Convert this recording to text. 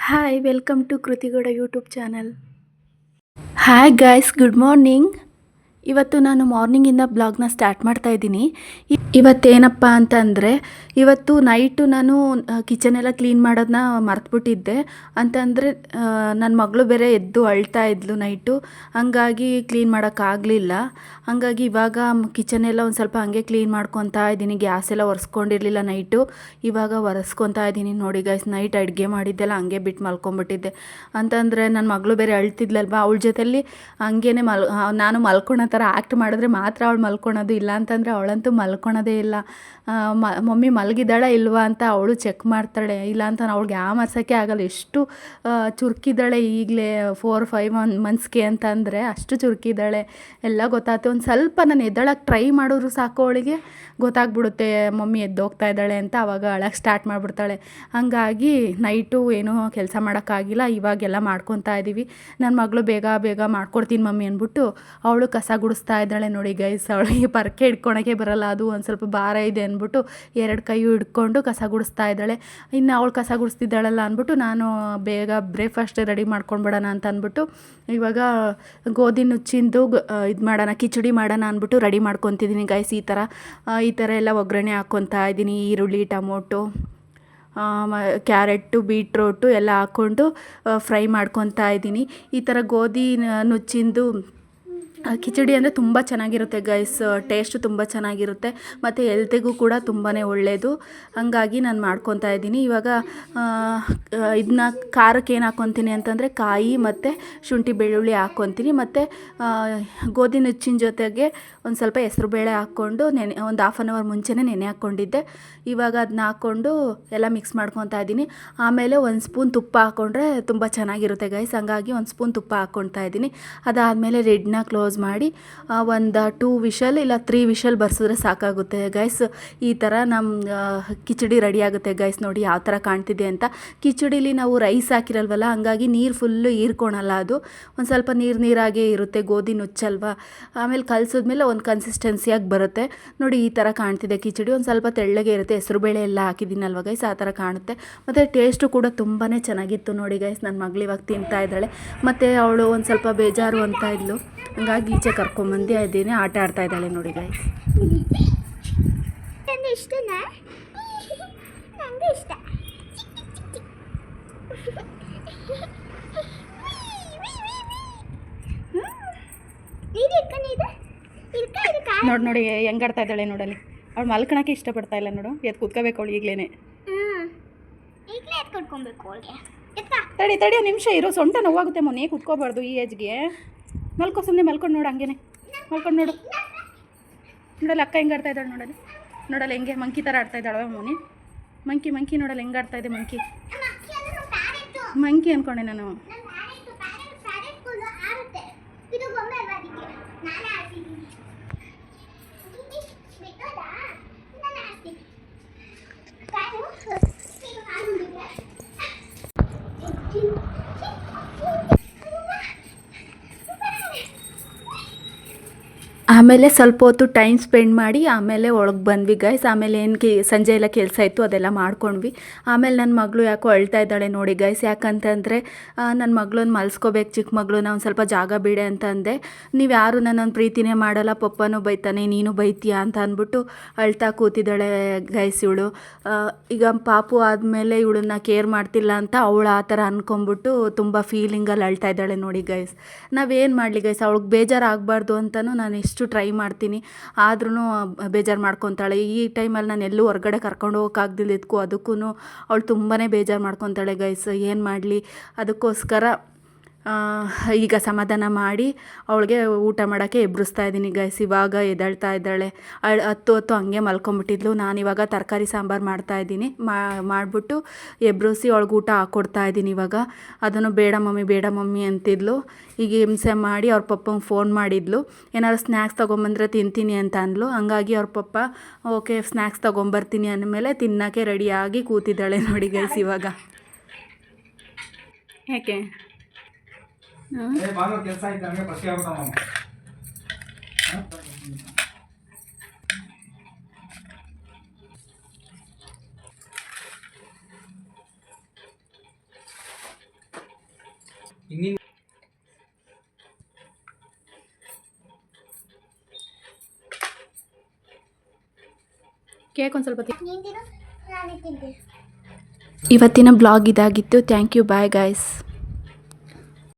Hi, welcome to Krutigoda YouTube channel. Hi guys, good morning. ಇವತ್ತು ನಾನು ಮಾರ್ನಿಂಗಿಂದ ಬ್ಲಾಗ್ನ start ಮಾಡ್ತಾ ಇದ್ದೀನಿ. ಇವತ್ತೇನಪ್ಪ ಅಂತಂದರೆ, ಇವತ್ತು ನೈಟು ನಾನು ಕಿಚನೆಲ್ಲ ಕ್ಲೀನ್ ಮಾಡೋದನ್ನ ಮರ್ತುಬಿಟ್ಟಿದ್ದೆ. ಅಂತಂದರೆ ನನ್ನ ಮಗಳು ಬೇರೆ ಎದ್ದು ಅಳ್ತಾ ಇದ್ಲು ನೈಟು, ಹಾಗಾಗಿ ಕ್ಲೀನ್ ಮಾಡೋಕ್ಕಾಗಲಿಲ್ಲ. ಹಾಗಾಗಿ ಇವಾಗ ಕಿಚನೆಲ್ಲ ಒಂದು ಸ್ವಲ್ಪ ಹಾಗೆ ಕ್ಲೀನ್ ಮಾಡ್ಕೊತಾ ಇದ್ದೀನಿ. ಗ್ಯಾಸ್ ಎಲ್ಲ ಒರೆಸ್ಕೊಂಡಿರಲಿಲ್ಲ ನೈಟು, ಇವಾಗ ಒರೆಸ್ಕೊತಾ ಇದ್ದೀನಿ. ನೋಡಿ ಗೈಸ್, ನೈಟ್ ಅಡುಗೆ ಮಾಡಿದ್ದೆಲ್ಲ ಹಂಗೆ ಬಿಟ್ಟು ಮಲ್ಕೊಂಬಿಟ್ಟಿದ್ದೆ. ಅಂತಂದರೆ ನನ್ನ ಮಗಳು ಬೇರೆ ಅಳ್ತಿದ್ಲಲ್ವ, ಅವಳ ಜೊತೆಲಿ ಹಂಗೇನೆ ನಾನು ಮಲ್ಕೊಳೋ ಥರ ಆ್ಯಕ್ಟ್ ಮಾಡಿದ್ರೆ ಮಾತ್ರ ಅವಳು ಮಲ್ಕೊಳೋದು, ಇಲ್ಲ ಅಂತಂದರೆ ಅವಳಂತೂ ಮಲ್ಕೊಳೋದೇ ಇಲ್ಲ. ಮಮ್ಮಿ ಮಲಗಿದ್ದಾಳೆ ಇಲ್ವಾ ಅಂತ ಅವಳು ಚೆಕ್ ಮಾಡ್ತಾಳೆ, ಇಲ್ಲ ಅಂತ ಅವಳಿಗೆ ಯಾಮರ್ಸೋಕ್ಕೆ ಆಗಲ್ಲ. ಎಷ್ಟು ಚುರುಕಿದ್ದಾಳೆ ಈಗಲೇ 4-5 ಮಂತ್ಸ್ಗೆ ಅಂತಂದರೆ ಅಷ್ಟು ಚುರುಕಿದ್ದಾಳೆ. ಎಲ್ಲ ಗೊತ್ತಾಯ್ತು. ಒಂದು ಸ್ವಲ್ಪ ನಾನು ಎದ್ದಳಕ್ಕೆ ಟ್ರೈ ಮಾಡಿದ್ರು ಸಾಕು, ಅವಳಿಗೆ ಗೊತ್ತಾಗ್ಬಿಡುತ್ತೆ ಮಮ್ಮಿ ಎದ್ದೋಗ್ತಾ ಇದ್ದಾಳೆ ಅಂತ. ಆವಾಗ ಅಳಕ್ಕೆ ಸ್ಟಾರ್ಟ್ ಮಾಡಿಬಿಡ್ತಾಳೆ. ಹಾಗಾಗಿ ನೈಟು ಏನೂ ಕೆಲಸ ಮಾಡೋಕ್ಕಾಗಿಲ್ಲ. ಇವಾಗೆಲ್ಲ ಮಾಡ್ಕೊತಾ ಇದ್ದೀವಿ. ನನ್ನ ಮಗಳು ಬೇಗ ಬೇಗ ಮಾಡ್ಕೊಡ್ತೀನಿ ಮಮ್ಮಿ ಅಂದ್ಬಿಟ್ಟು ಅವಳು ಕಸ ಗುಡಿಸ್ತಾ ಇದ್ದಾಳೆ. ನೋಡಿ ಗೈಸ್, ಅವಳಿಗೆ ಪರಕೆ ಹಿಡ್ಕೊಳಕ್ಕೆ ಬರಲ್ಲ, ಅದು ಒಂದು ಸ್ವಲ್ಪ ಭಾರ ಇದೆ ಅಂದ್ಬಿಟ್ಟು 2 ಕೈಯು ಹಿಡ್ಕೊಂಡು ಕಸ ಗುಡಿಸ್ತಾ ಇದ್ದಾಳೆ. ಇನ್ನು ಅವಳು ಕಸ ಗುಡಿಸ್ತಿದ್ದಾಳಲ್ಲ ಅಂದ್ಬಿಟ್ಟು ನಾನು ಬೇಗ ಬ್ರೇಕ್ಫಾಸ್ಟ್ ರೆಡಿ ಮಾಡ್ಕೊಂಡ್ಬಿಡೋಣ ಅಂತ ಅಂದ್ಬಿಟ್ಟು ಇವಾಗ ಗೋಧಿ ನುಚ್ಚಿಂದು ಇದು ಮಾಡೋಣ, ಕಿಚಡಿ ಮಾಡೋಣ ಅಂದ್ಬಿಟ್ಟು ರೆಡಿ ಮಾಡ್ಕೊತಿದ್ದೀನಿ ಗೈಸ್. ಈ ಥರ ಎಲ್ಲ ಒಗ್ಗರಣೆ ಹಾಕ್ಕೊತಾ ಇದ್ದೀನಿ. ಈರುಳ್ಳಿ, ಟೊಮೊಟೊ, ಕ್ಯಾರೆಟು, ಬೀಟ್ರೋಟು ಎಲ್ಲ ಹಾಕ್ಕೊಂಡು ಫ್ರೈ ಮಾಡ್ಕೊತಾ ಇದ್ದೀನಿ. ಈ ಥರ ಗೋಧಿ ನುಚ್ಚಿಂದು ಕಿಚಡಿ ಅಂದರೆ ತುಂಬ ಚೆನ್ನಾಗಿರುತ್ತೆ ಗೈಸ್, ಟೇಸ್ಟು ತುಂಬ ಚೆನ್ನಾಗಿರುತ್ತೆ ಮತ್ತು ಹೆಲ್ತಿಗೂ ಕೂಡ ತುಂಬಾ ಒಳ್ಳೆಯದು. ಹಾಗಾಗಿ ನಾನು ಮಾಡ್ಕೊತಾ ಇದ್ದೀನಿ. ಇವಾಗ ಇದನ್ನ ಖಾರಕ್ಕೆ ಏನು ಹಾಕ್ಕೊತೀನಿ ಅಂತಂದರೆ ಕಾಯಿ ಮತ್ತು ಶುಂಠಿ ಬೆಳ್ಳುಳ್ಳಿ ಹಾಕ್ಕೊತೀನಿ, ಮತ್ತು ಗೋಧಿ ನುಚ್ಚಿನ ಜೊತೆಗೆ ಒಂದು ಸ್ವಲ್ಪ ಹೆಸ್ರುಬೇಳೆ ಹಾಕ್ಕೊಂಡು ಒಂದು 1/2 hour ಮುಂಚೆನೇ ನೆನೆ ಹಾಕ್ಕೊಂಡಿದ್ದೆ. ಇವಾಗ ಅದನ್ನ ಹಾಕ್ಕೊಂಡು ಎಲ್ಲ ಮಿಕ್ಸ್ ಮಾಡ್ಕೊತಾ ಇದ್ದೀನಿ. ಆಮೇಲೆ 1 ಸ್ಪೂನ್ ತುಪ್ಪ ಹಾಕ್ಕೊಂಡ್ರೆ ತುಂಬ ಚೆನ್ನಾಗಿರುತ್ತೆ ಗೈಸ್, ಹಂಗಾಗಿ 1 ಸ್ಪೂನ್ ತುಪ್ಪ ಹಾಕ್ಕೊತಾ ಇದ್ದೀನಿ. ಅದಾದಮೇಲೆ ಲಿಡ್ನ ಕ್ಲೋಸ್ ಮಾಡಿ ಒಂದು 2 ವಿಷಲ್ ಇಲ್ಲ 3 ವಿಷಲ್ ಬರ್ಸಿದ್ರೆ ಸಾಕಾಗುತ್ತೆ ಗೈಸ್. ಈ ಥರ ನಮ್ಮ ಕಿಚಡಿ ರೆಡಿ ಆಗುತ್ತೆ ಗೈಸ್. ನೋಡಿ ಯಾವ ಥರ ಕಾಣ್ತಿದೆ ಅಂತ. ಕಿಚಡಿಲಿ ನಾವು ರೈಸ್ ಹಾಕಿರಲ್ವಲ್ಲ, ಹಾಗಾಗಿ ನೀರು ಫುಲ್ಲು ಹೀರ್ಕೊಳಲ್ಲ, ಅದು ಒಂದು ಸ್ವಲ್ಪ ನೀರಾಗೇ ಇರುತ್ತೆ, ಗೋಧಿ ನುಚ್ಚಲ್ವ. ಆಮೇಲೆ ಕಲಿಸಿದ್ಮೇಲೆ ಒಂದು ಕನ್ಸಿಸ್ಟೆನ್ಸಿಯಾಗಿ ಬರುತ್ತೆ. ನೋಡಿ ಈ ಥರ ಕಾಣ್ತಿದೆ ಕಿಚಡಿ. ಒಂದು ಸ್ವಲ್ಪ ತೆಳ್ಳಗೆ ಇರುತ್ತೆ, ಹೆಸರುಬೇಳೆ ಎಲ್ಲ ಹಾಕಿದ್ದೀನಲ್ವ ಗೈಸ್, ಆ ಥರ ಕಾಣುತ್ತೆ. ಮತ್ತು ಟೇಸ್ಟು ಕೂಡ ತುಂಬಾ ಚೆನ್ನಾಗಿತ್ತು. ನೋಡಿ ಗೈಸ್, ನನ್ನ ಮಗಳು ಇವಾಗ ತಿಂತಾ ಇದ್ದಾಳೆ. ಮತ್ತು ಅವಳು ಒಂದು ಸ್ವಲ್ಪ ಬೇಜಾರು ಅಂತ ಇದ್ಲು, ಹಂಗಾಗಿ ಈಚೆ ಕರ್ಕೊಂಬಂದು ಇದ್ದೀನಿ, ಆಟ ಆಡ್ತಾ ಇದ್ದಾಳೆ. ನೋಡಿ ಗೈಸ್, ಇಷ್ಟನಾ? ನನಗೆ ಇಷ್ಟ. ನೋಡಿ ನೋಡಿ ಹೆಂಗೆ ಆಡ್ತಾ ಇದ್ದಾಳೆ ನೋಡಲ್ಲಿ. ಅವಳು ಮಲ್ಕೊಳಕ್ಕೆ ಇಷ್ಟಪಡ್ತಾ ಇಲ್ಲ ನೋಡು, ಎದ್ದು ಕೂತ್ಕೋಬೇಕು ಅವಳು ಈಗಲೇ. ತಡಿ ತಡಿ ಒಂದು ನಿಮಿಷ ಇರೋ, ಸೊಂಟ ನೋವಾಗುತ್ತೆ ಮೊನ್ನೆ, ಕೂತ್ಕೋಬಾರ್ದು ಈ ಏಜ್ಗೆ. ಮಲ್ಕೋ, ಸುಮ್ಮನೆ ಮಲ್ಕೊಂಡು ನೋಡು, ಹಂಗೇನೆ ಮಲ್ಕೊಂಡು ನೋಡು. ನೋಡಲ್ಲ ಅಕ್ಕ ಹೆಂಗೆ ಆಡ್ತಾ ಇದ್ದಾಳೆ ನೋಡಲ್ಲಿ. ನೋಡಲ್ಲ ಹೆಂಗೆ ಮಂಕಿ ಥರ ಆಡ್ತಾ ಇದ್ದಾಳೆ ಮೊನ್ನೆ. ಮಂಕಿ ನೋಡಲ್ಲ ಹೆಂಗೆ ಆಡ್ತಾ ಇದೆ. ಮಂಕಿ ಅಂದ್ಕೊಂಡೆ ನಾನು. ಆಮೇಲೆ ಸ್ವಲ್ಪ ಹೊತ್ತು ಟೈಮ್ ಸ್ಪೆಂಡ್ ಮಾಡಿ ಆಮೇಲೆ ಒಳಗೆ ಬಂದ್ವಿ ಗೈಸ್. ಆಮೇಲೆ ಏನು ಸಂಜೆ ಎಲ್ಲ ಕೆಲಸ ಇತ್ತು, ಅದೆಲ್ಲ ಮಾಡ್ಕೊಂಡ್ವಿ. ಆಮೇಲೆ ನನ್ನ ಮಗಳು ಯಾಕೋ ಅಳ್ತಾ ಇದ್ದಾಳೆ ನೋಡಿ ಗೈಸ್. ಯಾಕಂತಂದರೆ ನನ್ನ ಮಗಳನ್ನ ಮಲ್ಸ್ಕೋಬೇಕು, ಚಿಕ್ಕ ಮಗಳನ್ನ ಒಂದು ಸ್ವಲ್ಪ ಜಾಗ ಬಿಡೆ ಅಂತ ಅಂದೆ. ನೀವು ಯಾರು ನನ್ನನ್ನು ಪ್ರೀತಿನೇ ಮಾಡಲ್ಲ, ಪಪ್ಪನೂ ಬೈತಾನೆ, ನೀನು ಬೈತೀಯಾ ಅಂತ ಅಂದ್ಬಿಟ್ಟು ಅಳ್ತಾ ಕೂತಿದ್ದಾಳೆ ಗೈಸ್ ಇವಳು. ಈಗ ಪಾಪು ಆದಮೇಲೆ ಇವಳನ್ನ ಕೇರ್ ಮಾಡ್ತಿಲ್ಲ ಅಂತ ಅವಳು ಆ ಥರ ಅಂದ್ಕೊಂಬಿಟ್ಟು ತುಂಬ ಫೀಲಿಂಗಲ್ಲಿ ಅಳ್ತಾ ಇದ್ದಾಳೆ ನೋಡಿ ಗೈಸ್. ನಾವೇನು ಮಾಡಲಿ ಗೈಸ್, ಅವಳಿಗೆ ಬೇಜಾರಾಗಬಾರ್ದು ಅಂತಲೂ ನಾನು ಎಷ್ಟು ಟ್ರೈ ಮಾಡ್ತೀನಿ, ಆದ್ರೂ ಬೇಜಾರು ಮಾಡ್ಕೊತಾಳೆ. ಈ ಟೈಮಲ್ಲಿ ನಾನು ಎಲ್ಲೂ ಹೊರಗಡೆ ಕರ್ಕೊಂಡು ಹೋಗೋಕ್ಕಾಗ್ದಿದ್ದಕ್ಕೂ ಅದಕ್ಕೂ ಅವಳು ತುಂಬಾ ಬೇಜಾರು ಮಾಡ್ಕೊತಾಳೆ ಗೈಸ್. ಏನು ಮಾಡಲಿ, ಅದಕ್ಕೋಸ್ಕರ ಈಗ ಸಮಾಧಾನ ಮಾಡಿ ಅವಳಿಗೆ ಊಟ ಮಾಡೋಕ್ಕೆ ಎಬ್ಬಿಸ್ತಾ ಇದ್ದೀನಿ ಗೈಸ್. ಇವಾಗ ಎದ್ದೇಳ್ತಾ ಇದ್ದಾಳೆ. 10 ಹಂಗೆ ಮಲ್ಕೊಂಬಿಟ್ಟಿದ್ಲು. ನಾನಿವಾಗ ತರಕಾರಿ ಸಾಂಬಾರು ಮಾಡ್ತಾಯಿದ್ದೀನಿ, ಮಾಡಿಬಿಟ್ಟು ಎಬ್ಬಿಸಿ ಅವಳಿಗೆ ಊಟ ಹಾಕ್ಕೊಡ್ತಾ ಇದ್ದೀನಿ ಇವಾಗ. ಅದನ್ನು ಬೇಡ ಮಮ್ಮಿ ಅಂತಿದ್ಲು. ಈಗ ಹಿಂಸೆ ಮಾಡಿ ಅವ್ರ ಪಪ್ಪಂಗೆ ಫೋನ್ ಮಾಡಿದ್ಲು, ಏನಾದ್ರು ಸ್ನ್ಯಾಕ್ಸ್ ತೊಗೊಂಬಂದ್ರೆ ತಿಂತೀನಿ ಅಂತ ಅಂದ್ಲು. ಹಂಗಾಗಿ ಅವ್ರ ಪಪ್ಪ ಓಕೆ ಸ್ನ್ಯಾಕ್ಸ್ ತೊಗೊಂಬರ್ತೀನಿ ಅಂದಮೇಲೆ ತಿನ್ನೋಕ್ಕೆ ರೆಡಿಯಾಗಿ ಕೂತಿದ್ದಾಳೆ ನೋಡಿ ಗೈಸ್ ಇವಾಗ. ಯಾಕೆ ಕೆಲಸ ಆಯ್ತು ನಮಗೆ ಫಸ್ಟ್ ಆಗ್ತಾವ. ಕೇಕ್ ಒಂದು ಸ್ವಲ್ಪ ನೀನು ತಿನ್ನು, ನಾನೇ ತಿಂತೀನಿ. ಇವತ್ತಿನ ಬ್ಲಾಗ್ ಇದಾಗಿತ್ತು. Thank you, bye guys.